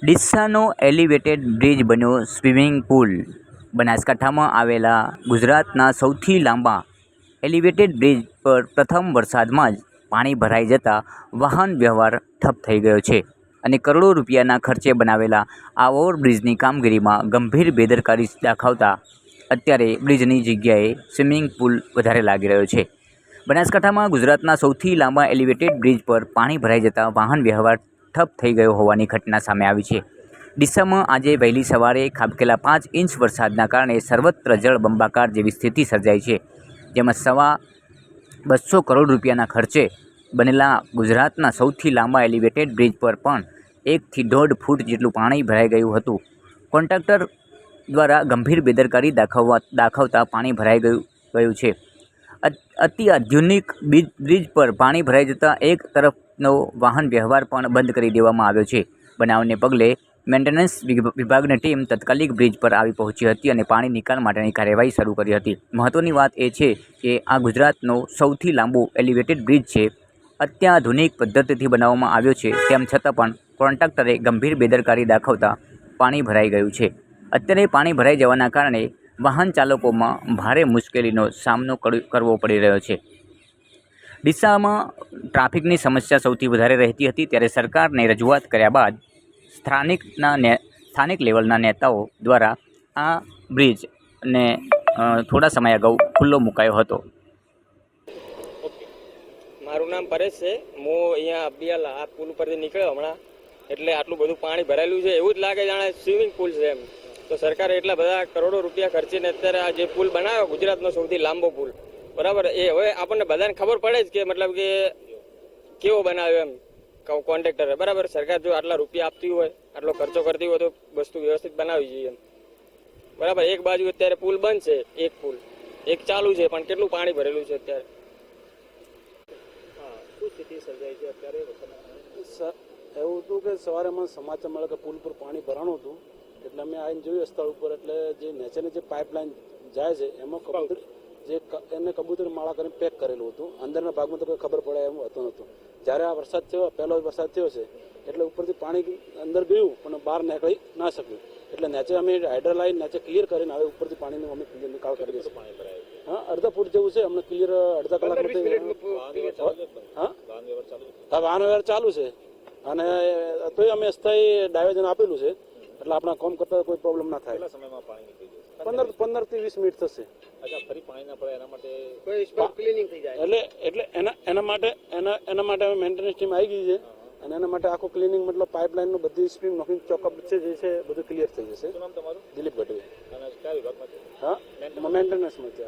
ડીસાનો elevated bridge બન્યો swimming pool. બનાસકાંઠામાં આવેલા ગુજરાતના સૌથી લાંબા એલિવેટેડ બ્રિજ પર પ્રથમ વરસાદમાં જ પાણી ભરાઈ જતાં વાહન વ્યવહાર ઠપ થઈ ગયો છે અને કરોડો રૂપિયાના ખર્ચે બનાવેલા આ ઓવરબ્રિજની કામગીરીમાં ગંભીર બેદરકારી દાખવતા અત્યારે બ્રિજની જગ્યાએ સ્વિમિંગ પુલ વધારે લાગી રહ્યો છે। બનાસકાંઠામાં ગુજરાતના સૌથી લાંબા એલિવેટેડ બ્રિજ પર પાણી ભરાઈ જતાં વાહન વ્યવહાર ઠપ થઈ ગયો હોવાની ઘટના સામે આવી છે। ડીસામાં આજે વહેલી સવારે ખાબકેલા 5 ઇંચ વરસાદના કારણે સર્વત્ર જળબંબાકાર જેવી સ્થિતિ સર્જાઈ છે, જેમાં ₹250 કરોડ રૂપિયાના ખર્ચે બનેલા ગુજરાતના સૌથી લાંબા એલિવેટેડ બ્રિજ પર પણ 1 થી 1.5 ફૂટ જેટલું પાણી ભરાઈ ગયું હતું। કોન્ટ્રાક્ટર દ્વારા ગંભીર બેદરકારી દાખવતા પાણી ભરાઈ ગયું છે। અતિ આધુનિક બ્રિજ પર પાણી ભરાઈ જતાં એક તરફનો વાહન વ્યવહાર પણ બંધ કરી દેવામાં આવ્યો છે। બનાવને પગલે મેન્ટેનન્સ વિભાગની ટીમ તાત્કાલિક બ્રિજ પર આવી પહોંચી હતી અને પાણી નિકાલ માટેની કાર્યવાહી શરૂ કરી હતી। મહત્વની વાત એ છે કે આ ગુજરાતનો સૌથી લાંબો એલિવેટેડ બ્રિજ છે। અત્યાધુનિક પદ્ધતિથી બનાવવામાં આવ્યો છે, તેમ છતાં પણ કોન્ટ્રાક્ટરે ગંભીર બેદરકારી દાખવતા પાણી ભરાઈ ગયું છે। અત્યારે પાણી ભરાઈ જવાના કારણે વાહન ચાલકોમાં ભારે મુશ્કેલીનો સામનો કરવો પડી રહ્યો છે। ડીસામાં ટ્રાફિકની સમસ્યા સૌથી વધારે રહેતી હતી, ત્યારે સરકારને રજૂઆત કર્યા બાદ સ્થાનિક લેવલના નેતાઓ દ્વારા આ બ્રિજને થોડા સમય અગાઉ ખુલ્લો મુકાયો હતો। મારું નામ પરેશ છે। હું અહીંયા અબિયાલ આ પુલ ઉપરથી નીકળ્યો હમણાં, એટલે આટલું બધું પાણી ભરાયેલું છે, એવું જ લાગે જાણે સ્વિમિંગ પુલ છે એમ। તો સરકારે એટલા બધા કરોડો રૂપિયા ખર્ચીને અત્યારે આ જે પુલ બનાવ્યો, ગુજરાતનો સૌથી લાંબો પુલ, બરાબર, એ હવે આપણને બધાને ખબર પડે જ કે મતલબ કે કેવો બનાવ્યો એમ કોન્ટ્રાક્ટરે, બરાબર। સરકાર જો આટલા રૂપિયા આપતી હોય, આટલો ખર્ચો કરતી હોય તો વસ્તુ વ્યવસ્થિત બનાવવી જોઈએ એમ, બરાબર। એક બાજુ અત્યારે પુલ બંધ છે, એક ચાલુ છે, પણ કેટલું પાણી ભરેલું છે અત્યારે। શું સ્થિતિ સર્જાઈ છે અત્યારે? એવું હતું કે સવારે મને સમાચાર મળ્યા કે પુલ પર પાણી ભરાણું હતું, એટલે અમે આવીને જોયું સ્થળ ઉપર, એટલે જે નેચરની જે પાઇપલાઇન જાય છે એમાં કબૂતર એને કબૂતર માળા કરીને પેક કરેલું હતું। અંદરના ભાગમાં તો કોઈ ખબર પડે એમ હતું નહોતું। જ્યારે આ વરસાદ થયો, પહેલો વરસાદ થયો છે, એટલે ઉપરથી પાણી અંદર ગયું પણ બહાર નીકળી ના શક્યું, એટલે નીચે અમે હાઇડ્રા લાઈન નીચે ક્લિયર કરીને હવે ઉપરથી પાણીનો અમે ક્લિયર નિકાલ કરીએ છીએ। હા, અડધા ફૂટ જેવું છે, અમને ક્લિયર અડધા કલાકમાં। હા, વાહન વ્યવહાર ચાલુ છે અને તોય અમે અસ્થાયી ડાયવર્ઝન આપેલું છે, એટલે આપણા કામ કરતા કોઈ પ્રોબ્લેમ ના થાય। 15 થી 20 મિનિટ થશે। એટલે એના માટે મેન્ટેનન્સ ટીમ આવી ગઈ છે અને એના માટે આખું ક્લિનિંગ, મતલબ પાઇપલાઇનનું બધી સ્પીડ નોકિંગ ચોકઅપ છે જે છે બધું ક્લિયર થઈ જશે। દિલીપ ગઢવી। હા, મેન્ટેનન્સમાં છે।